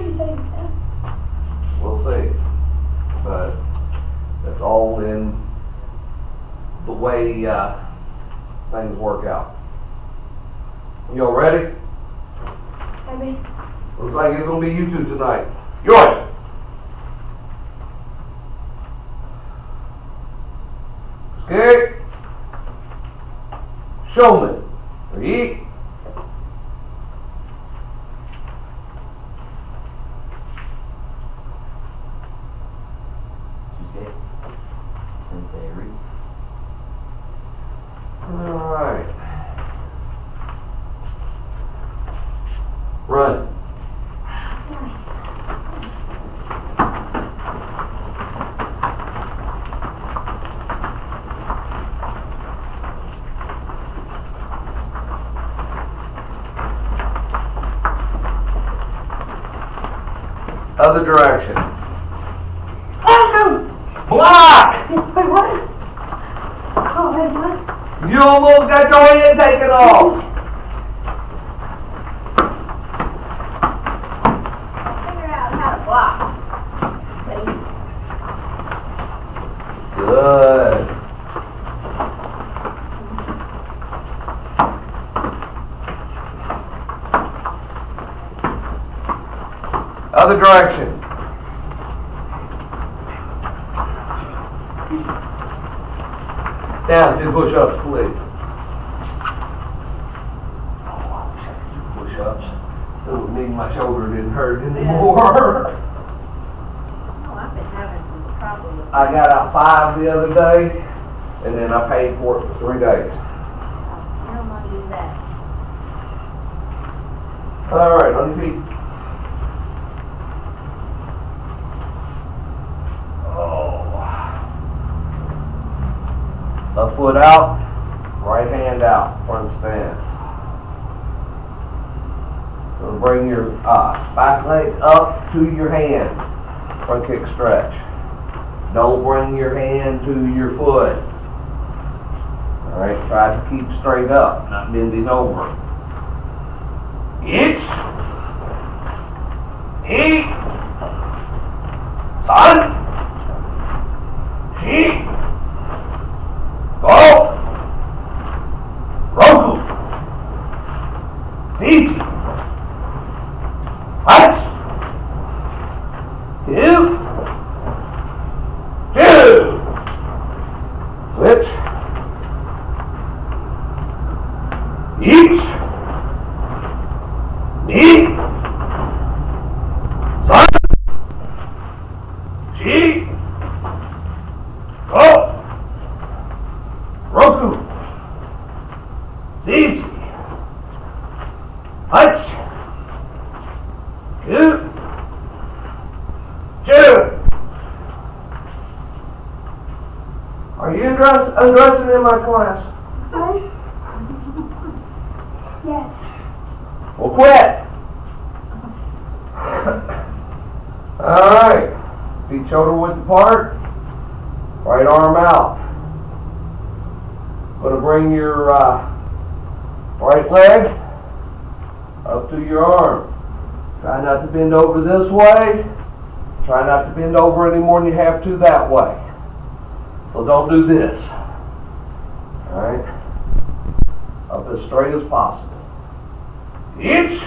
crazy saving us. We'll see. But it's all in the way things work out. Y'all ready? Maybe. Looks like it's gonna be you two tonight. Yours! Okay. Showman. Ready? Sensei, read. Alright. Run. Nice. Other direction. Oh Block! no! Wait, what? Oh, wait, what? You almost got your head taken off. Figure out how to block. See? Good. Other direction. Down, do push-ups, please. Oh, I wish I could do push-ups. That would mean my shoulder didn't hurt anymore. Oh, I've been having some trouble with I got out 5 the other day, and then I paid for it for 3 days. I don't want to do that. All right, on your feet. Left foot out, right hand out, front stance. Gonna bring your back leg up to your hand, front kick stretch. Don't bring your hand to your foot. All right, try to keep straight up, not bending over. Each, son, she. Go! Roku! Siege! Punch! 2! 2! Switch! Each! Knee! Son! She! Go! Roku, Siege, Punch, 2, 2. Are you undressing in my class? Yes. Well, quit. All right. Feet shoulder width apart. Right arm out. Going to bring your right leg up to your arm. Try not to bend over this way. Try not to bend over any more than you have to that way. So don't do this. Alright? Up as straight as possible. Each.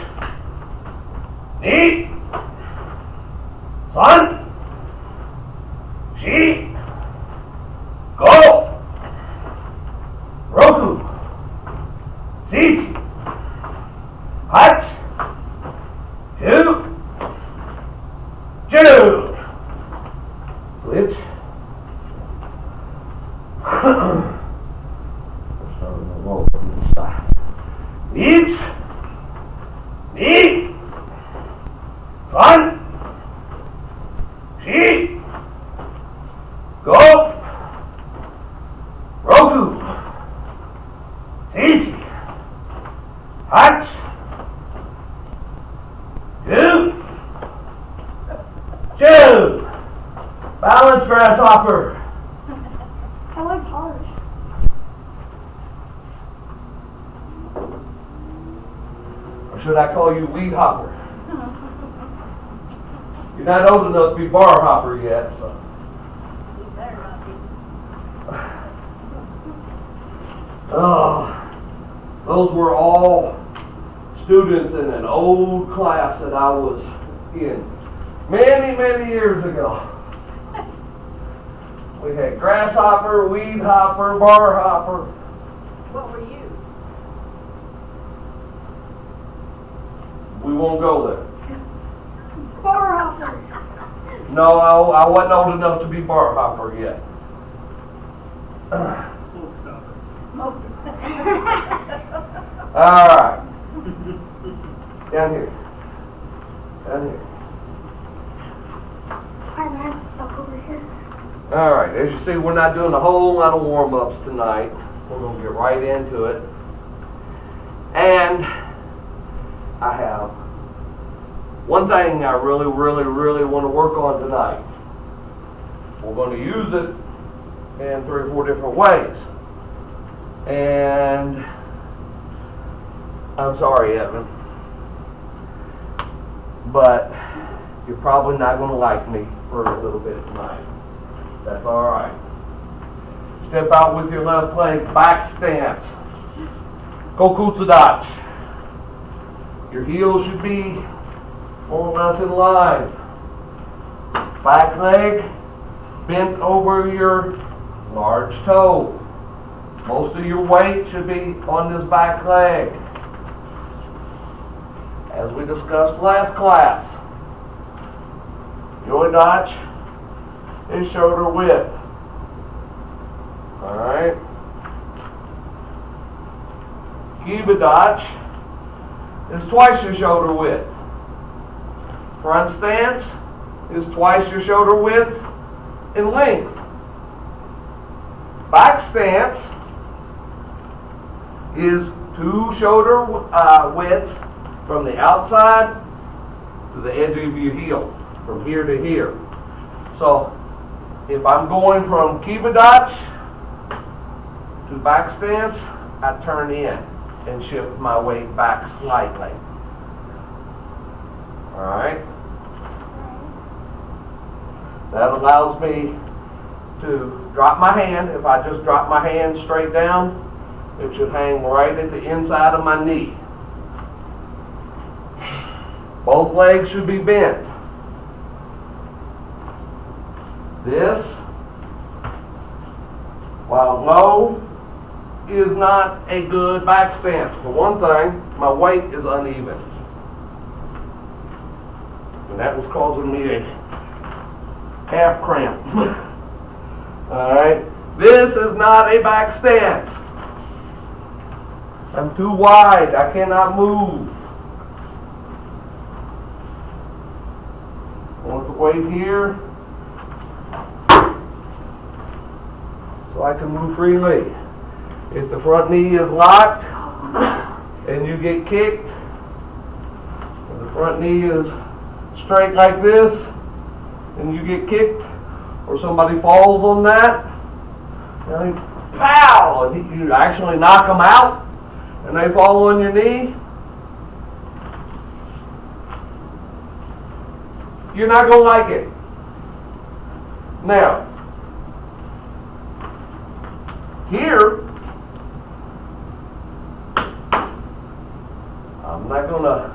Knee. Son. She. Go. Roku, Siege, Hutch, 2, 2. Switch. Starting to roll from this side. Each, knee, son, she, go, Roku. Siege, Hutch, 2, 2. Balance, grasshopper. That looks hard. Or should I call you weed hopper? You're not old enough to be bar hopper yet, so. You better not be. Those were all students in an old class that I was in many, many years ago. We had grasshopper, weed hopper, bar hopper. What were you? We won't go there. Bar hopper. No, I wasn't old enough to be bar hopper yet. All right. Down here. Down here. I'm stuck over here. All right. As you see, we're not doing a whole lot of warm-ups tonight. We're going to get right into it. And I have one thing I really want to work on tonight. We're going to use it in 3 or 4 different ways. And I'm sorry, Evan, but you're probably not going to like me for a little bit tonight. That's all right. Step out with your left leg, back stance. Kokutsudachi. Your heels should be more or less in line. Back leg bent over your large toe. Most of your weight should be on this back leg. As we discussed last class, Yoidachi is shoulder width. Alright. Kibadachi is twice your shoulder width. Front stance is twice your shoulder width in length. Back stance is 2 shoulder widths from the outside to the edge of your heel, from here to here. So if I'm going from Kibadachi to back stance, I turn in and shift my weight back slightly. Alright? That allows me to drop my hand. If I just drop my hand straight down, it should hang right at the inside of my knee. Both legs should be bent. This, while low, is not a good back stance. For one thing, my weight is uneven. And that was causing me a calf cramp. Alright? This is not a back stance. I'm too wide. I cannot move. I want the weight here so I can move freely. If the front knee is locked and you get kicked, and the front knee is straight like this and you get kicked, or somebody falls on that, and pow! And you actually knock them out and they fall on your knee, you're not going to like it. Now, here, I'm not going to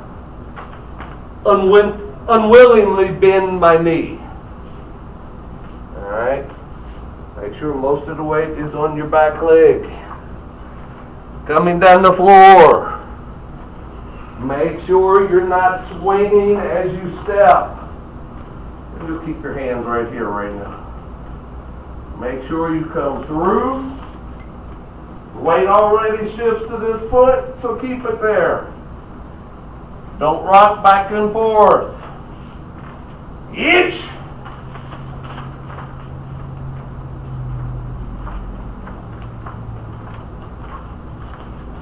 unwillingly bend my knee. Alright? Make sure most of the weight is on your back leg. Coming down the floor. Make sure you're not swinging as you step. And just keep your hands right here right now. Make sure you come through. The weight already shifts to this foot, so keep it there. Don't rock back and forth. Itch.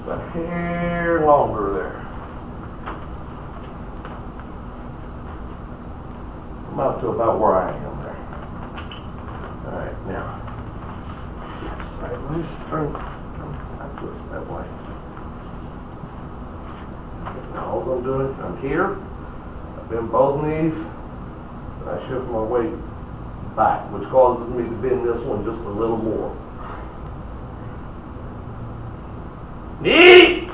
A hair longer there. I'm up to about where I am there. Alright, now. Sideways, turn that way. Now all I'm doing, I'm here. I bend both knees. I shift my weight back, which causes me to bend this one just a little more. Knee!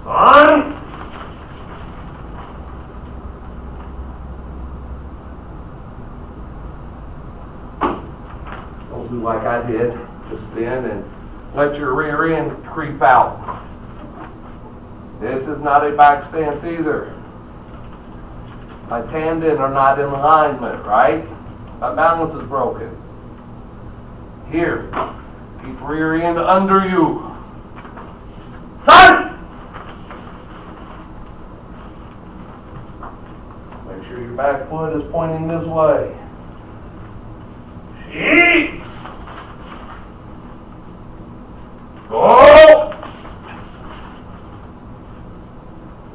Son! Don't do like I did just then and let your rear end creep out. This is not a back stance either. My tendon are not in alignment, right? My balance is broken. Here, keep rear end under you. Son! Make sure your back foot is pointing this way. Sheet! Go!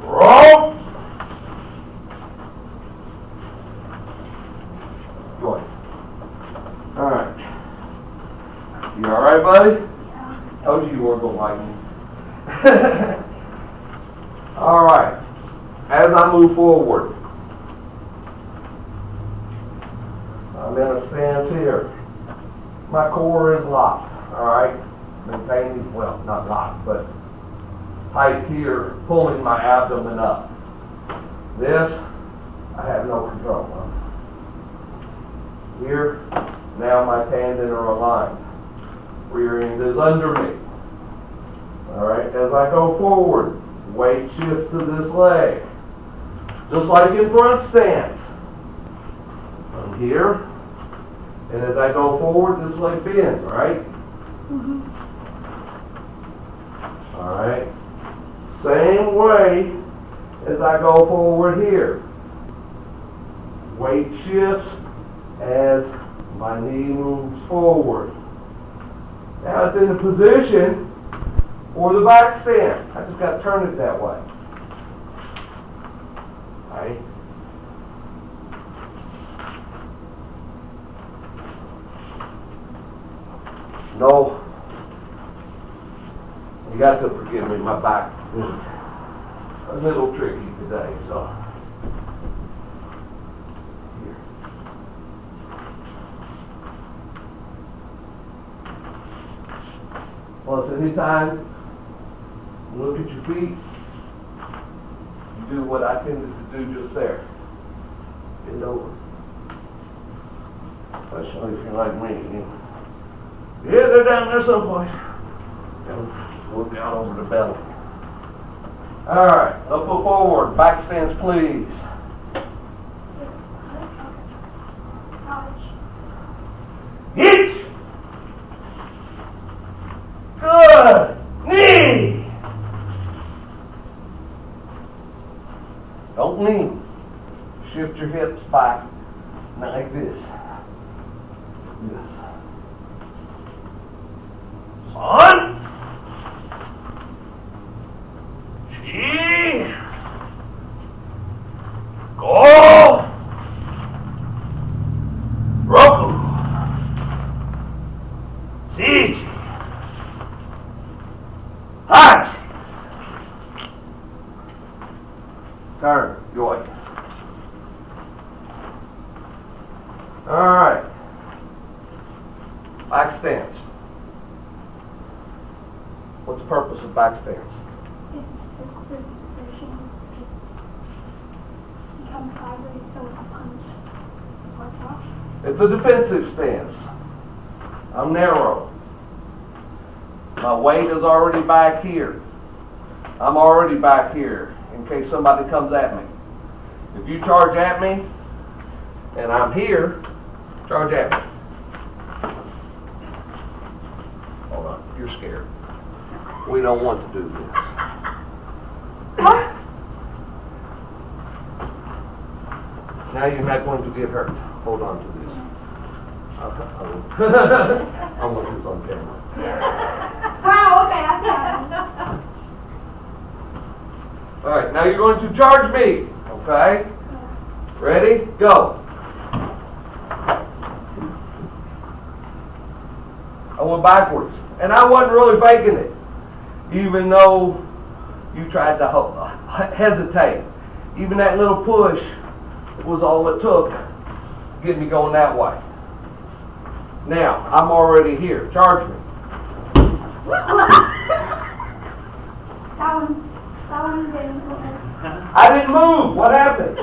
Roll! Good. Alright. You alright, buddy? Yeah. Told you weren't going to like me. Alright. As I move forward, I'm in a stance here. My core is locked. Alright? Maintaining, well, not locked, but tight here, pulling my abdomen up. This, I have no control of. Here, now my tendon are aligned. Rear end is under me. Alright, as I go forward, weight shifts to this leg. Just like in front stance. I'm here, and as I go forward, this leg bends, right? Mm-hmm. Alright. Same way as I go forward here. Weight shifts as my knee moves forward. Now it's in the position for the back stand. I just got to turn it that way. Right? No. You got to forgive me, my back is a little tricky today, so. Here. Plus, anytime you look at your feet, you do what I tended to do just there. Bend over. Especially if you're like me. Yeah, they're down there someplace. Look out over the belly. Alright, left foot forward. Back stance, please. Hit! Good! Knee! Don't lean. Shift your hips back like this. This. Son! She! Go! Roku! Sichi! Hachi! Turn, joy. Alright. Back stance. What's the purpose of back stance? It's the position to become sideways so the punch works off. It's a defensive stance. I'm narrow. My weight is already back here. I'm already back here in case somebody comes at me. If you charge at me and I'm here, charge at me. Hold on, you're scared. We don't want to do this. Now you're not going to get hurt. Hold on to this. I want this on camera. Wow, okay, that's it. All right, now you're going to charge me. Okay? Ready? Go. I went backwards. And I wasn't really faking it. Even though you tried to hesitate, even that little push was all it took to get me going that way. Now, I'm already here. Charge me. That one didn't move. I didn't move. What happened?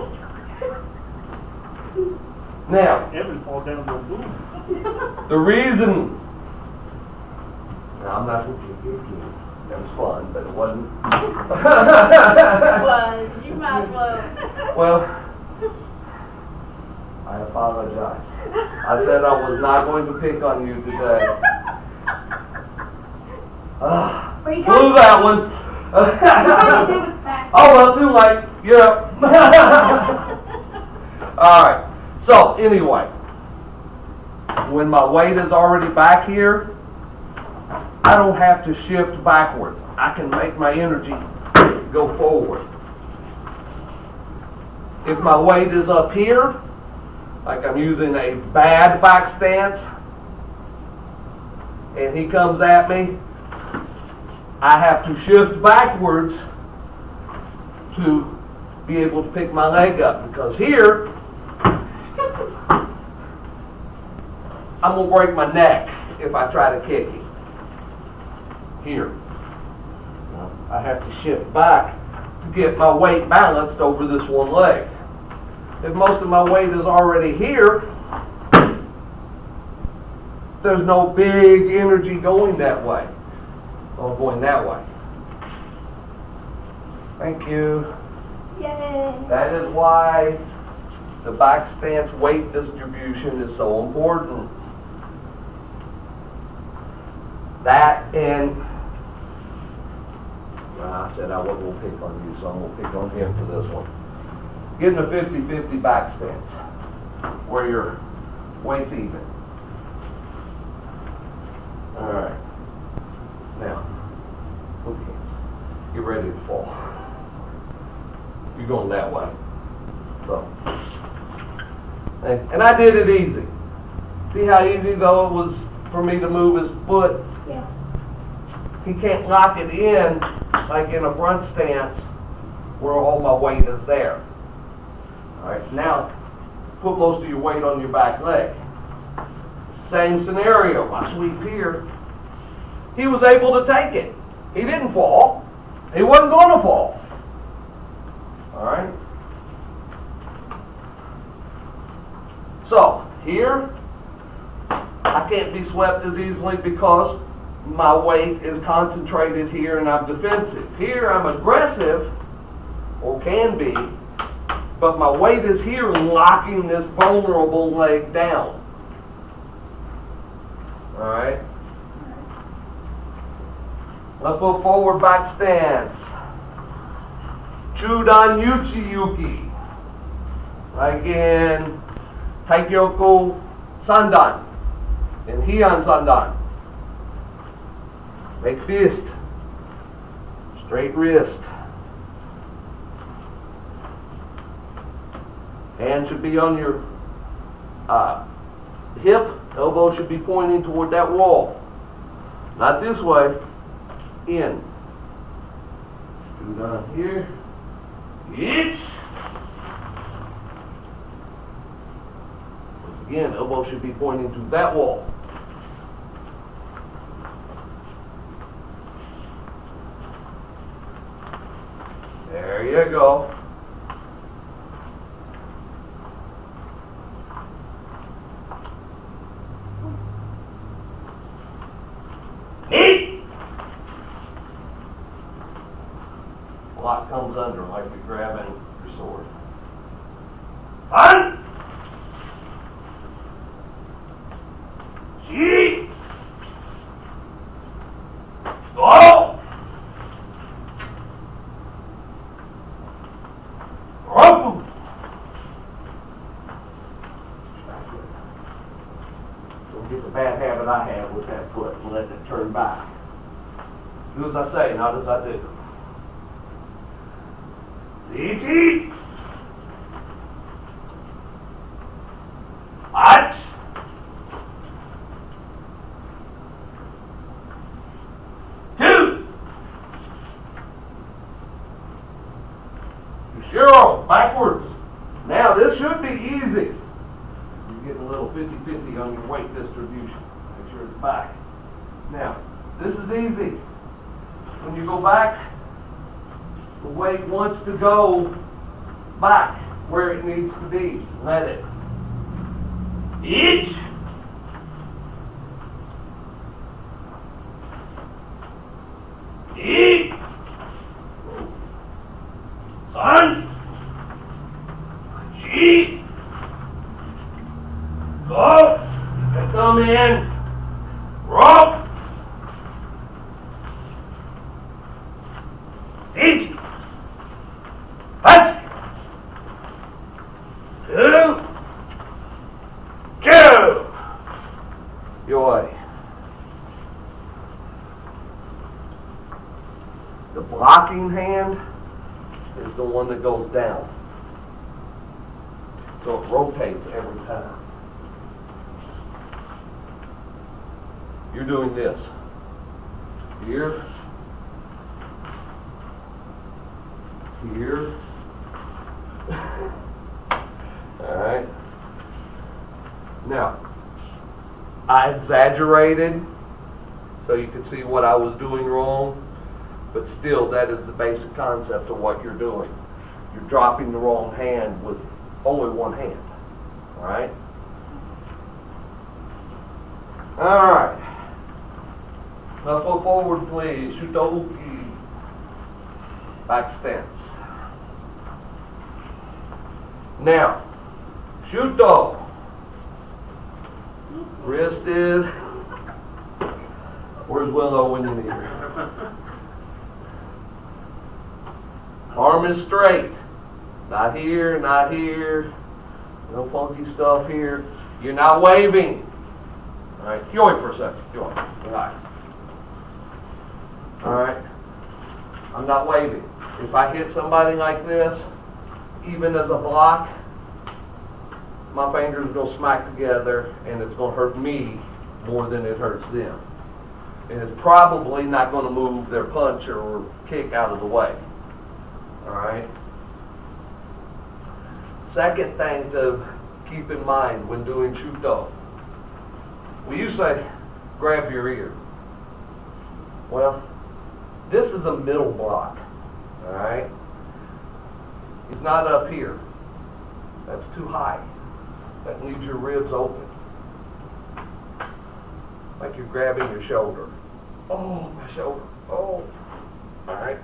Now, Evan fall down the boom. the reason. No, I'm not going to kick you. That was fun, but it wasn't. Well, you might as well. Well, I apologize. I said I was not going to pick on you today. But you Blew that one. You did with facts. Oh, well, too late. You're up. All right. So, anyway, when my weight is already back here, I don't have to shift backwards. I can make my energy go forward. If my weight is up here, like I'm using a bad back stance, and he comes at me, I have to shift backwards to be able to pick my leg up, because here I'm going to break my neck if I try to kick him. Here. I have to shift back to get my weight balanced over this one leg. If most of my weight is already here, there's no big energy going that way. So I'm going that way. Thank you. Yay. That is why the back stance weight distribution is so important. That and, well, I said I wasn't going to pick on you, so I'm going to pick on him for this one. Getting a 50-50 back stance where your weight's even. All right. Now, put your hands. Get ready to fall. You're going that way. So, and I did it easy. See how easy though it was for me to move his foot? Yeah. He can't lock it in like in a front stance where all my weight is there. All right, now put most of your weight on your back leg. Same scenario, my sweep here. He was able to take it. He didn't fall. He wasn't going to fall. All right. So here, I can't be swept as easily because my weight is concentrated here and I'm defensive. Here I'm aggressive, or can be, but my weight is here locking this vulnerable leg down. All right. Left foot forward, back stance. Chudan Yuchi Yuki. Like in Taikyoku Sandan. In Heian Sandan. Make fist. Straight wrist. Hand should be on your hip. Elbow should be pointing toward that wall. Not this way. In. Do down here. Each. Once again, elbow should be pointing to that wall. There you go. Neat. Block comes under like you're grabbing your sword. Son! She! Go! Roku! Don't get the bad habit I have with that foot and letting it turn back. Do as I say, not as I do. Zichi! Hot! Two! Zero, backwards. Now this should be easy. You're getting a little 50-50 on your weight distribution. Make sure it's back. Now, this is easy. When you go back, the weight wants to go back where it needs to be. Let it. Each. Eat. Son. G. Go. And come in. Rope. Sit. Hut. Two. Yoy. The blocking hand is the one that goes down. So it rotates every time. You're doing this. Here. Here. Alright. Now, I exaggerated so you could see what I was doing wrong, but still that is the basic concept of what you're doing. You're dropping the wrong hand with only one hand. Alright? Alright. Now go forward, please. Shutouki. Back stance. Now, Shuto. Wrist is. Where's Willow when you need her? Arm is straight. Not here, not here. No funky stuff here. You're not waving. Alright, yoink for a second. Yoink. Relax. Alright. I'm not waving. If I hit somebody like this, even as a block, my fingers go smack together and it's going to hurt me more than it hurts them. And it's probably not going to move their punch or kick out of the way. Alright? Second thing to keep in mind when doing Shuto. When you say, grab your ear. Well, this is a middle block. Alright? It's not up here. That's too high. That leaves your ribs open. Like you're grabbing your shoulder. Oh, my shoulder. Oh. Alright.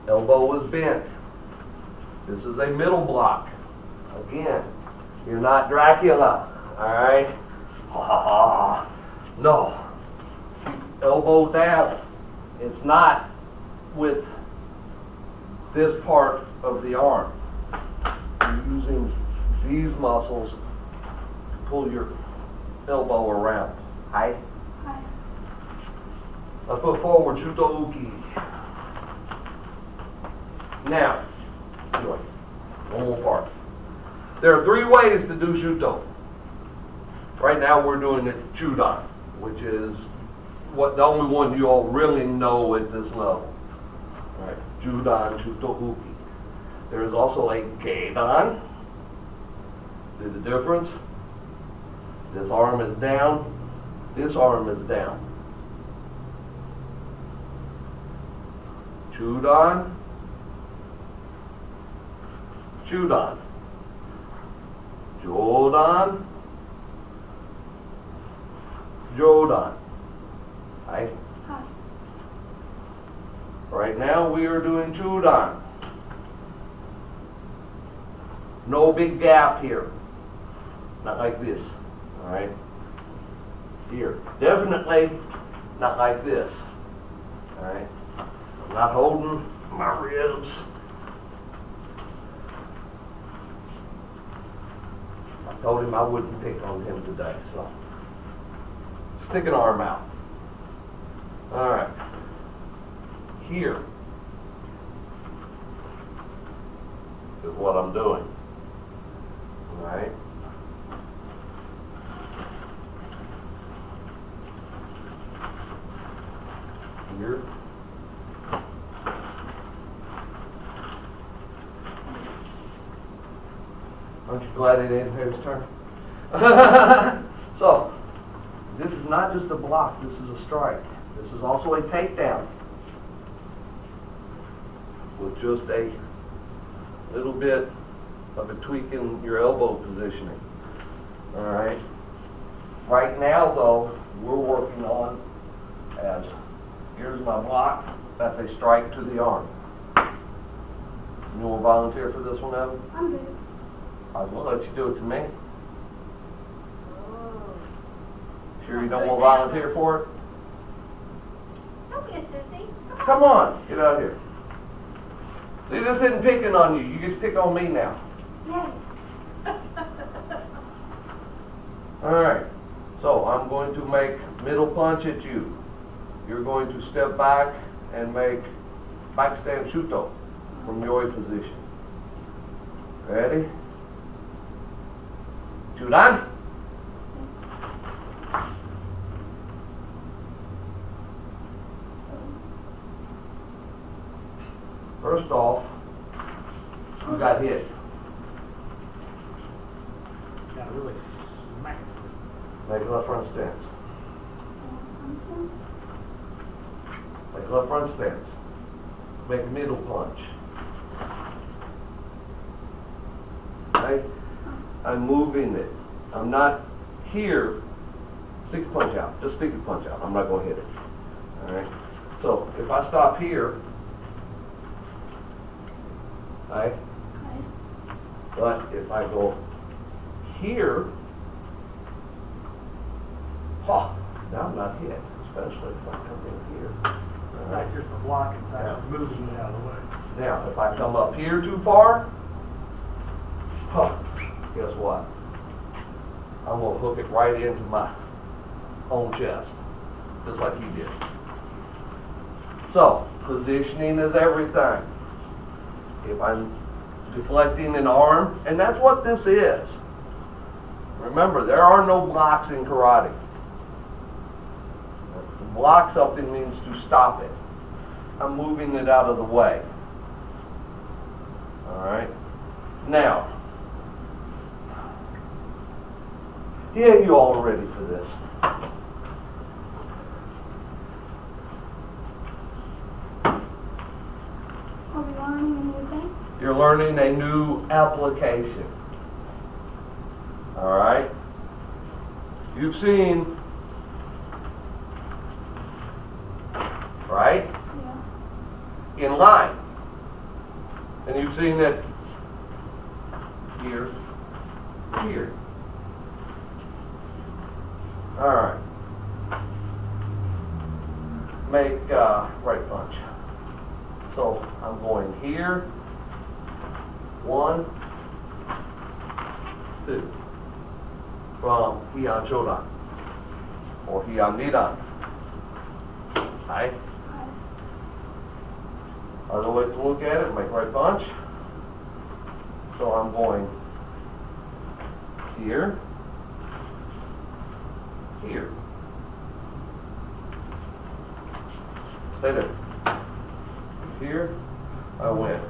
Elbow is bent. This is a middle block. Again, you're not Dracula. Alright? Ha ha ha. No. Keep elbow down. It's not with this part of the arm. You're using these muscles to pull your elbow around. Hi. Hi. A foot forward, Shuto Uki. Now, anyway, one more part. There are 3 ways to do Shuto. Right now we're doing it Chudan, which is what the only one you all really know at this level. All right, Judan, Shuto Uki. There is also a Keidan. See the difference? This arm is down, this arm is down. Chudan, Chudan, Jodan, Jodan. Hi. Hi. Right now we are doing Chudan. No big gap here. Not like this. Alright? Here. Definitely not like this. Alright? I'm not holding my ribs. I told him I wouldn't pick on him today, so. Stick an arm out. Alright. Here is what I'm doing. Alright? Here. Aren't you glad it ain't his turn? So, this is not just a block, this is a strike. This is also a takedown. With just a little bit of a tweak in your elbow positioning. Alright? Right now though, we're working on as, here's my block, that's a strike to the arm. You want to volunteer for this one, Evan? I'm good. I was gonna let you do it to me. Oh. Sure you don't want to volunteer for it? Don't be a sissy. Come on, get out here. See, this isn't picking on you. You get to pick on me now. Yay. Alright, so I'm going to make middle punch at you. You're going to step back and make back stand shuto from your position. Ready? Judan? First off, you got hit. Gotta really smack. Make a left front stance. I'm Make a left front stance. Make a middle punch. Okay? I'm moving it. I'm not here. Stick the punch out. Just stick the punch out. I'm not going to hit it. Alright? So, if I stop here, right? Okay. But if I go here, now I'm not hit, especially if I come in here. It's not just a block, it's actually moving it out of the way. Now, if I come up here too far, guess what? I'm going to hook it right into my own chest, just like you did. So, positioning is everything. If I'm deflecting an arm, and that's what this is. Remember, there are no blocks in karate. To block something means to stop it. I'm moving it out of the way. Alright? Now, yeah, you all ready for this? Are we learning a new thing? You're learning a new application. Alright? You've seen, right? Yeah. In line. And you've seen it here, here. Alright. Make right punch. So I'm going here. 1, 2. From Heian Shodan. Or Heian Nidan. Right? Okay. Other way to look at it, make right punch. So I'm going here, here. Stay there. Here, I went.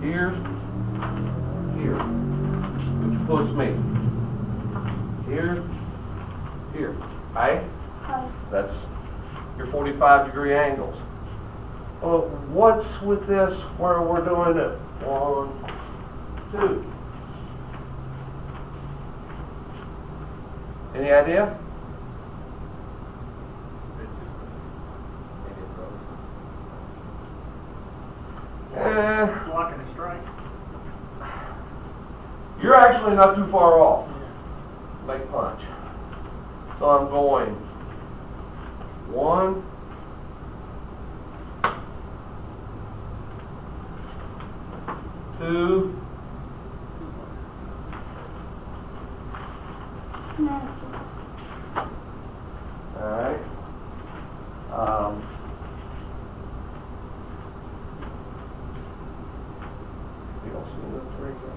Here, here. Which puts me here, here. Right? Okay. That's your 45-degree angles. Well, what's with this where we're doing it? 1, 2. Any idea? Blocking a strike. You're actually not too far off. Make punch. So I'm going 1, 2, Nasty. alright. You don't see this right here?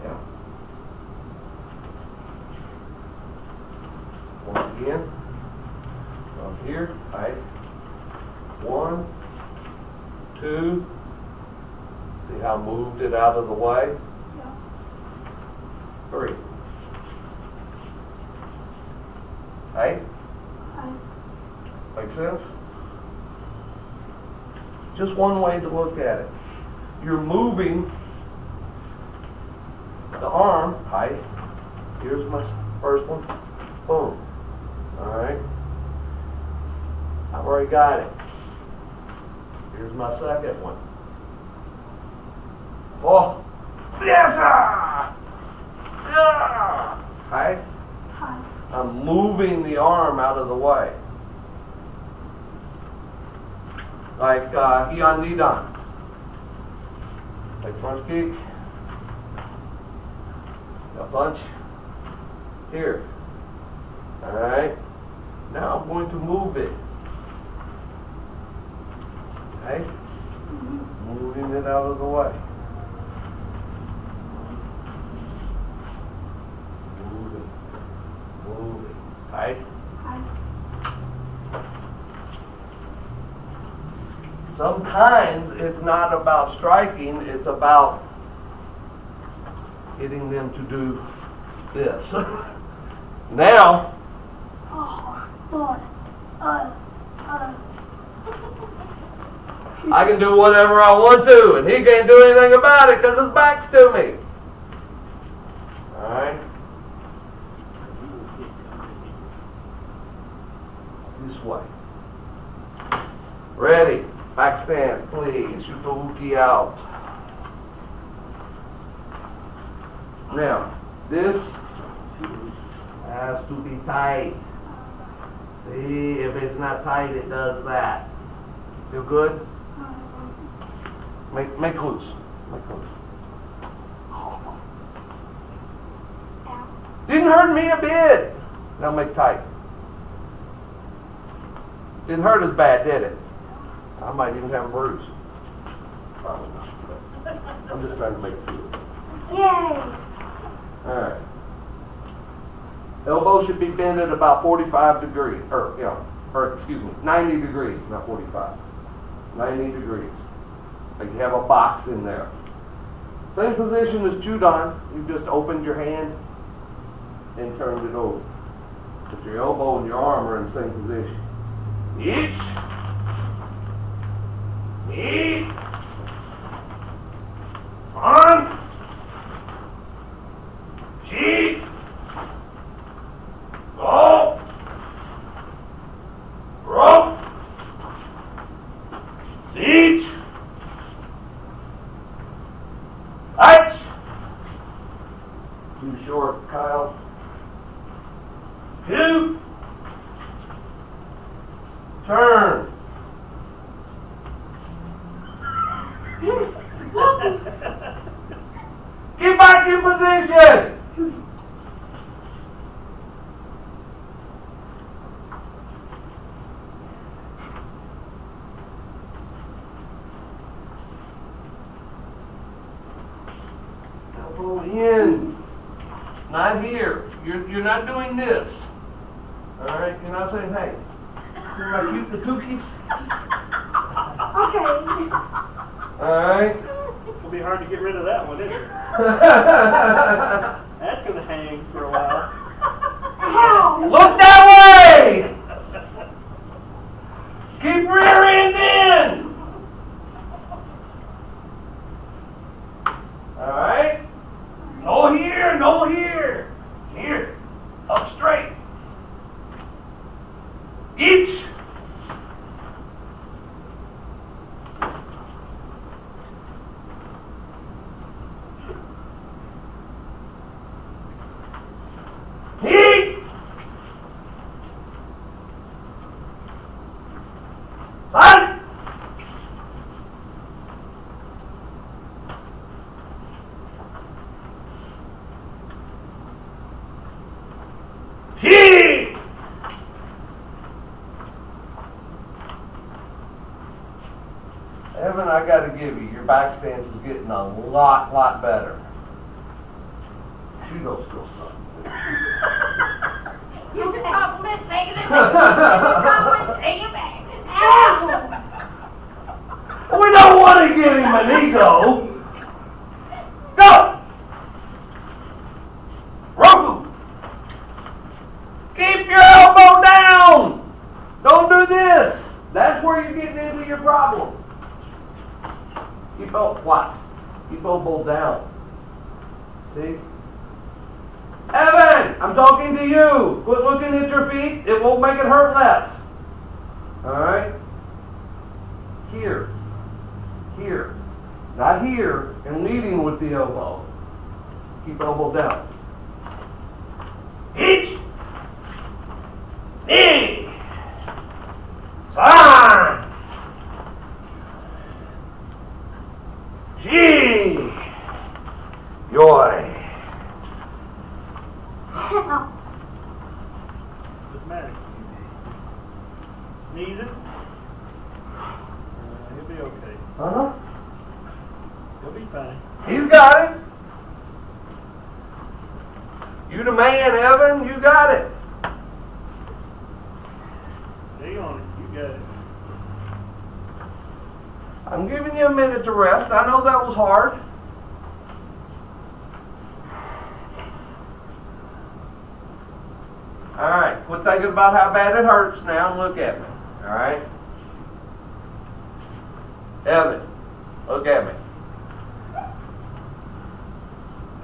Yeah. One again. From here, right. 1, 2, See how I moved it out of the way? Yeah. 3. Hey, I, make sense? Just one way to look at it. You're moving the arm height. Here's my first one. Boom. Alright. I've already got it. Here's my second one. Oh! Yes! Yeah! Okay? I, I'm moving the arm out of the way. Like Ian Nidan. Like front kick. A punch. Here. Alright. Now I'm going to move it. Okay? Moving it out of the way. Move it. Move it. Okay? I, Sometimes it's not about striking, it's about getting them to do this. Now, oh, Lord. I can do whatever I want to, and he can't do anything about it because his back's to me. Alright? This way. Ready. Back stance, please. Shoot the uki out. Now, this has to be tight. See, if it's not tight, it does that. Feel good? Make loose. Make loose. Didn't hurt me a bit. Now make tight. Didn't hurt as bad, did it? I might even have a bruise. Probably not. I'm just trying to make it feel. Yay! Alright. Elbow should be bent at about 45 degrees. Or excuse me, 90 degrees, not 45. 90 degrees. Like you have a box in there. Same position as Judan. You just opened your hand and turned it over. But your elbow and your arm are in the same position. Each. Each. On. Cheek. Go. Rope. Siege. Touch. Too short, Kyle. Two. Turn. Get back in position. Elbow in. Not here. You're not doing this. All right. You're not saying, "Hey, you're my cute patookies." Okay. All right. It'll be hard to get rid of that one, isn't it? That's gonna hang for a while. Ow! Look that way. Keep rear end in. All right. No here, no here. Here. Up straight. Each. Knee. Side. She. Evan, I got to give you, your back stance is getting a lot better. Judo's still something. Use your compliment, take it back. Take it back. Ow! We don't want to give him an ego. what? Keep elbow down. See? Evan, I'm talking to you. Quit looking at your feet. It won't make it hurt less. All right? Here. Here. Not here, and leading with the elbow. Keep elbow down. Each knee. San. G. Joy. What's the matter? Sneezing? He'll be okay. Uh-huh. He'll be fine. He's got it. You the man, Evan. You got it. Hang on it. You got it. I'm giving you a minute to rest. I know that was hard. All right. Quit thinking about how bad it hurts now and look at me. All right? Evan, look at me.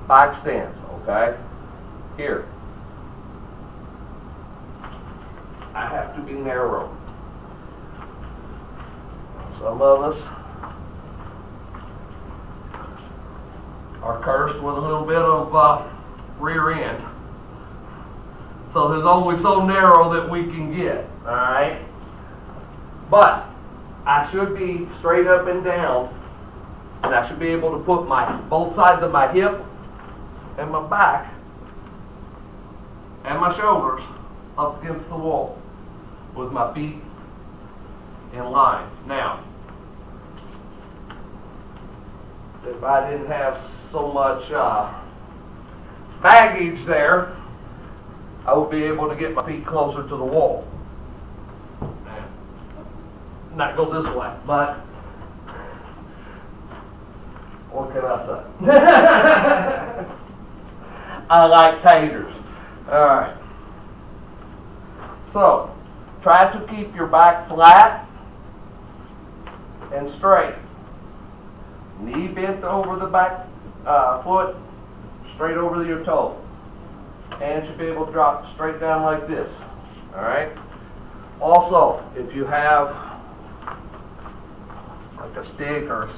Back stance, okay? Here. I have to be narrow. Some of us are cursed with a little bit of rear end. So there's only so narrow that we can get, all right? But I should be straight up and down, and I should be able to put both sides of my hip and my back and my shoulders up against the wall with my feet in line. Now, if I didn't have so much baggage there, I would be able to get my feet closer to the wall. Not go this way, but what can I say? I like taters. All right. So, try to keep your back flat and straight. Knee bent over the back foot, straight over your toe. Hand should be able to drop straight down like this. All right. Also, if you have like a stick or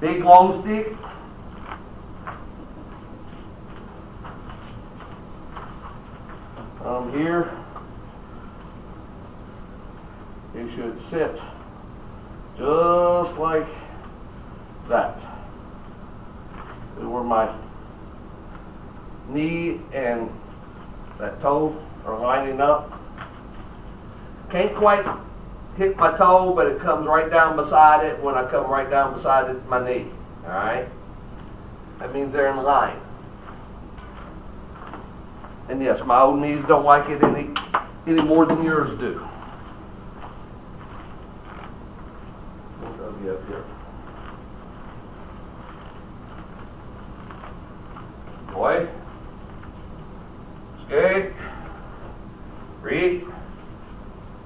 big long stick, here you should sit just like that. Where my knee and that toe are lining up. Can't quite hit my toe, but it comes right down beside it when I come right down beside it, my knee. All right? That means they're in line. And yes, my old knees don't like it any more than yours do. We'll be up here. Boy. Skate. Read.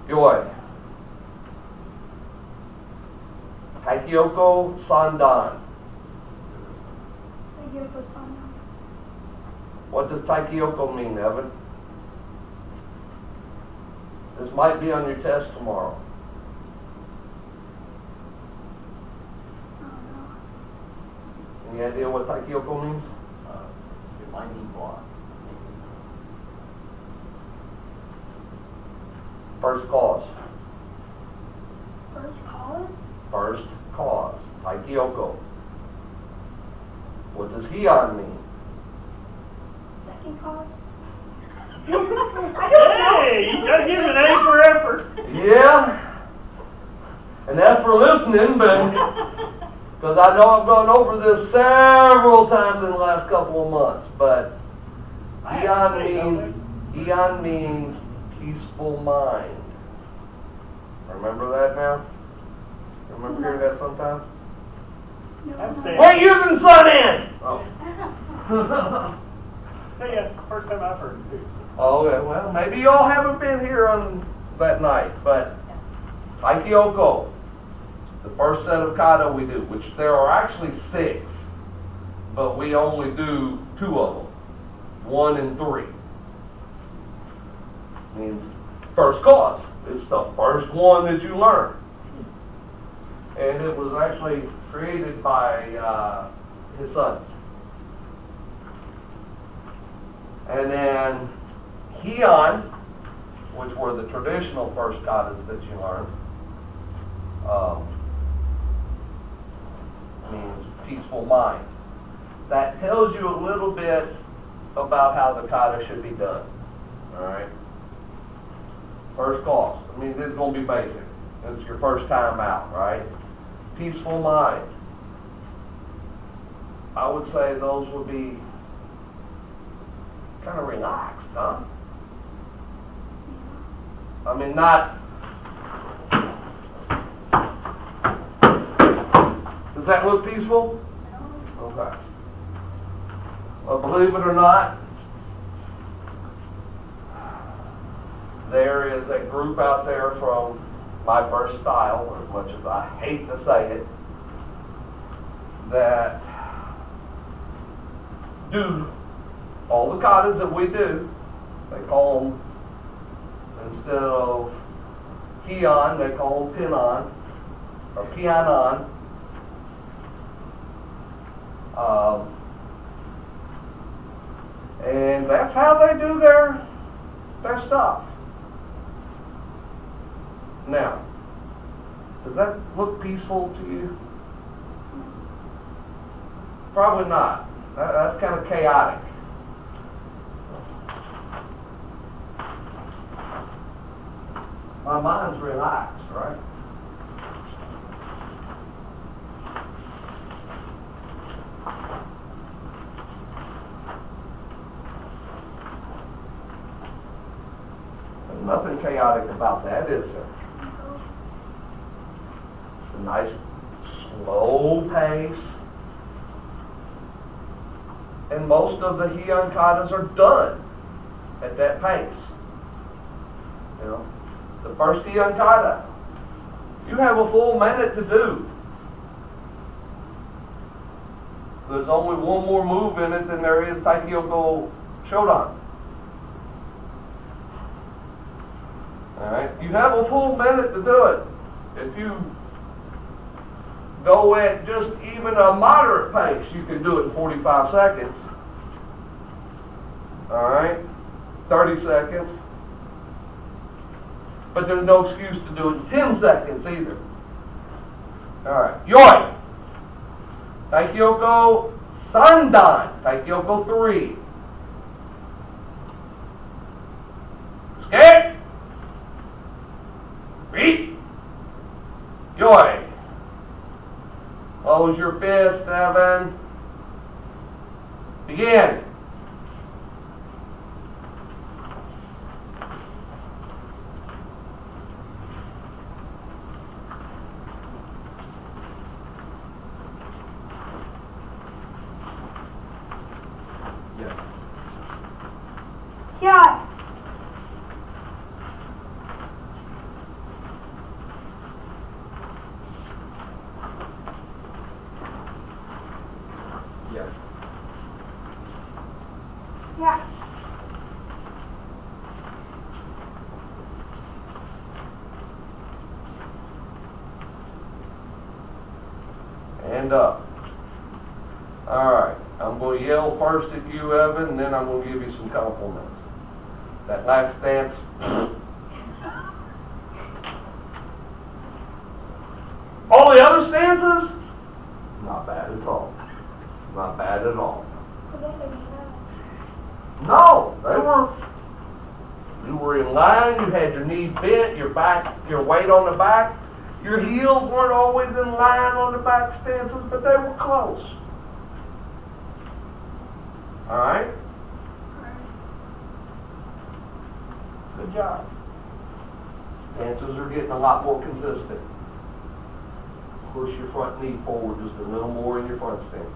Joy. Taikyoko Sandan. Taikyoku Sandan. What does Taikyoko mean, Evan? This might be on your test tomorrow. Any idea what Taikyoko means? Reminding block. First cause. First cause? First cause. Taikyoko. What does Heian mean? Second cause? I don't know. Hey, you gotta give an A for effort. Yeah. And that's for listening, but because I know I've gone over this several times in the last couple of months, but Heian means peaceful mind. Remember that now? Remember hearing that sometimes? No, I'm no. saying- We're using sun in! Oh. Say that's the first time I've heard it too. Oh, yeah, well, maybe y'all haven't been here on that night, but Taikyoko. The first set of kata we do, which there are actually 6, but we only do 2 of them, 1 and 3. Means first cause. It's the first one that you learn. And it was actually created by his son. And then Heian, which were the traditional first katas that you learned, means peaceful mind. That tells you a little bit about how the kata should be done. Alright? First cause. I mean, this is going to be basic. This is your first time out, right? Peaceful mind. I would say those would be kind of relaxed, huh? I mean, not. Does that look peaceful? Okay. Well, believe it or not, there is a group out there from my first style, as much as I hate to say it, that do all the katas that we do. They call them, instead of Heian, they call them Pinan, or Pianan. And that's how they do their stuff. Now, does that look peaceful to you? Probably not. That's kind of chaotic. My mind's relaxed, right? There's nothing chaotic about that, is there? It's a nice, slow pace. And most of the Heian katas are done at that pace. You know, the first Heian kata, you have a full minute to do. There's only one more move in it than there is Taikyoko Shodan. Alright, you have a full minute to do it. If you go at just even a moderate pace, you can do it in 45 seconds. Alright? 30 seconds. But there's no excuse to do it in 10 seconds either. Alright. Yoi! Taikyoko Sandan. Taikyoko 3. Skate! Read! Yoi! Close your fist, 7. Begin. Yeah. Yes. Yeah. And up. Alright. I'm going to yell first at you, Evan, and then I'm going to give you some compliments. That last stance. All the other stances? Not bad at all. Not bad at all. No, you were in line, you had your knee bent, your weight on the back. Your heels weren't always in line on the back stances, but they were close. Alright? Good job. Stances are getting a lot more consistent. Push your front knee forward just a little more in your front stances.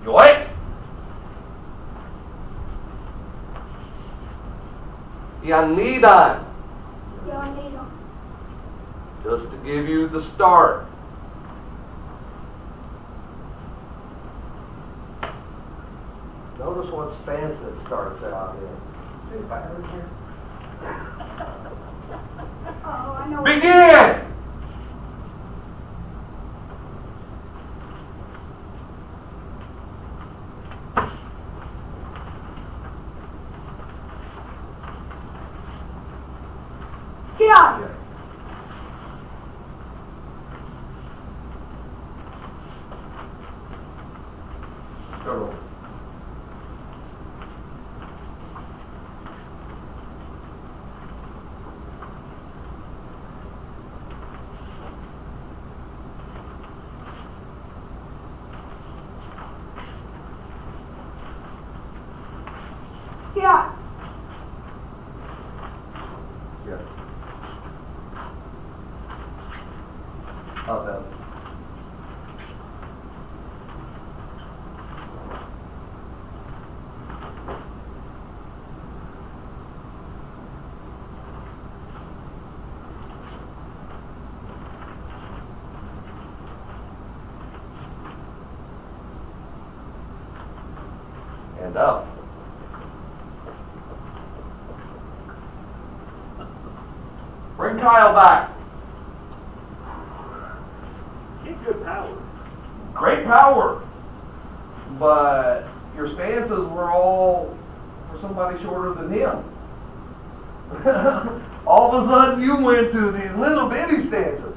Yoi! Yan Nidan. Yeah, I need them. just to give you the start. Notice what stance it starts out in. See the pattern here? Oh, I know. Begin! Get out. Go. Get out. Yeah. Up, Evan. And up. Bring Kyle back. Get good power. Great power. But your stances were all for somebody shorter than him. All of a sudden you went to these little bitty stances.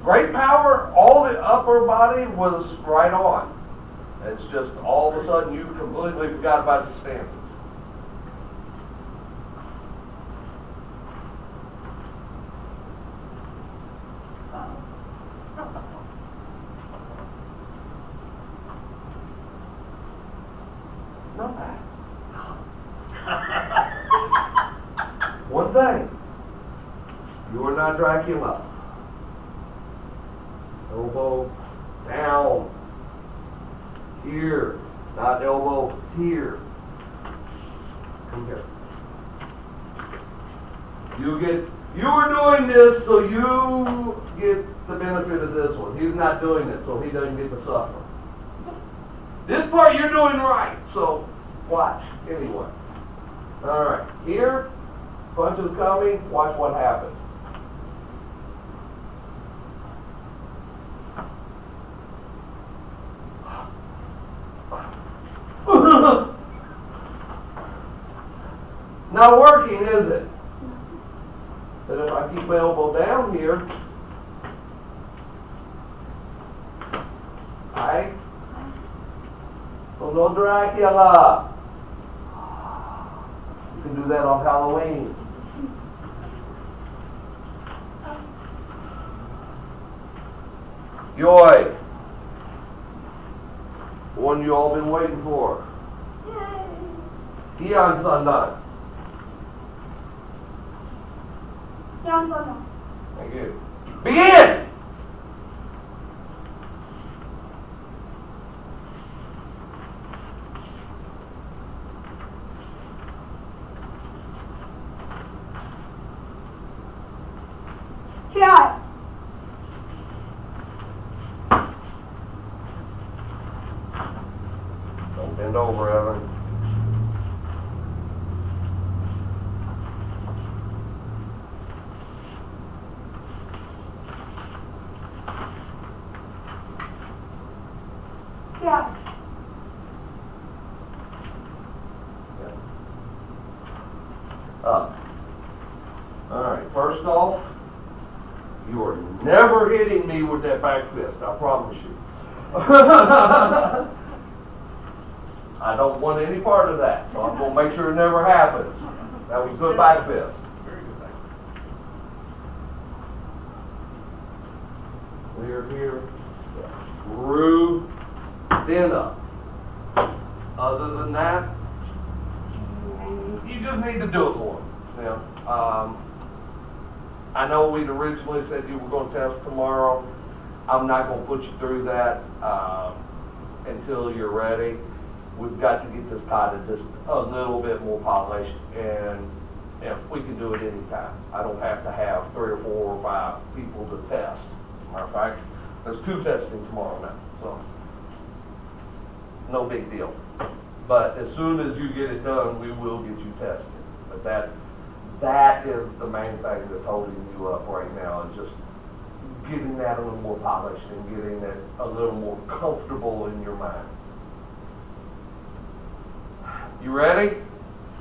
Great power, all the upper body was right on. It's just all of a sudden you completely forgot about your stances. Not bad. One thing, you are not Dracula. Elbow down. Here, not elbow here. Come here. You are doing this so you get the benefit of this one. He's not doing it so he doesn't get to suffer. This part you're doing right, so watch anyway. Alright, here, punch is coming, watch what happens. Not working, is it? But if I keep my elbow down here, right? So no Dracula. You can do that on Halloween. Yoy. One you all been waiting for. Yay. Eon Sundown. Down, so no. Thank you. Begin! Get out. Don't bend over, Evan. Get out. Up. Alright, first off, you are never hitting me with that back fist, I promise you. I don't want any part of that, so I'm going to make sure it never happens. That was good back fist. Very good back. Clear here, through, then up. Other than that, you just need to do it more. I know we'd originally said you were going to test tomorrow. I'm not going to put you through that until you're ready. We've got to get this cottage just a little bit more polished, and Yeah, we can do it anytime. I don't have to have 3 or 4 or 5 people to test. Matter of fact, there's 2 testing tomorrow now, so no big deal. But as soon as you get it done, we will get you tested. But that is the main thing that's holding you up right now, is just getting that a little more polished and getting it a little more comfortable in your mind. You ready?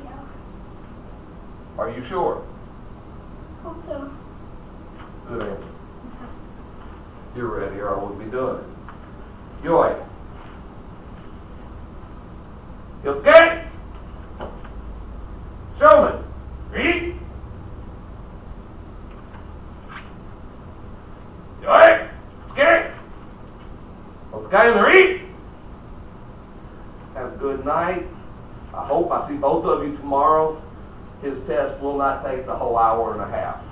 Yeah. Are you sure? Hope so. Good answer. You're ready, or I wouldn't be doing it. Joy. Yosuke. Showman. Read. Joy. Yosuke. Yosuke and the read. Have a good night. I hope I see both of you tomorrow. His test will not take the whole hour and a half.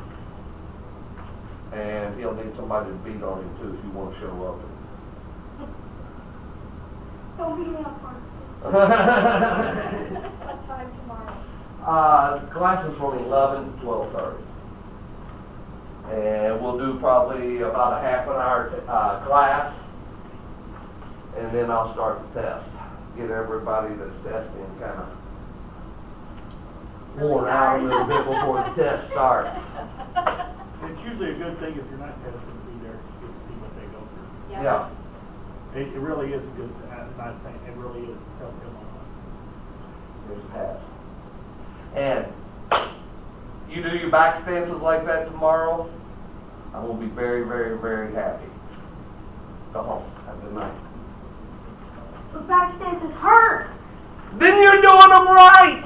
And he'll need somebody to beat on him too if you want to show up. Don't beat me up, Marcus. What time tomorrow? Class is from 11 to 12:30. And we'll do probably about a half an hour class. And then I'll start the test. Get everybody that's testing kind of worn out a little bit before the test starts. It's usually a good thing if you're not testing to be there, you get to see what they go through. Yeah. It really is a good, nice thing, it really is helping them a lot. Yes, it has. And you do your back stances like that tomorrow, I will be very, very, very happy. Go home. Have a good night. But back stances hurt. Then you're doing them right!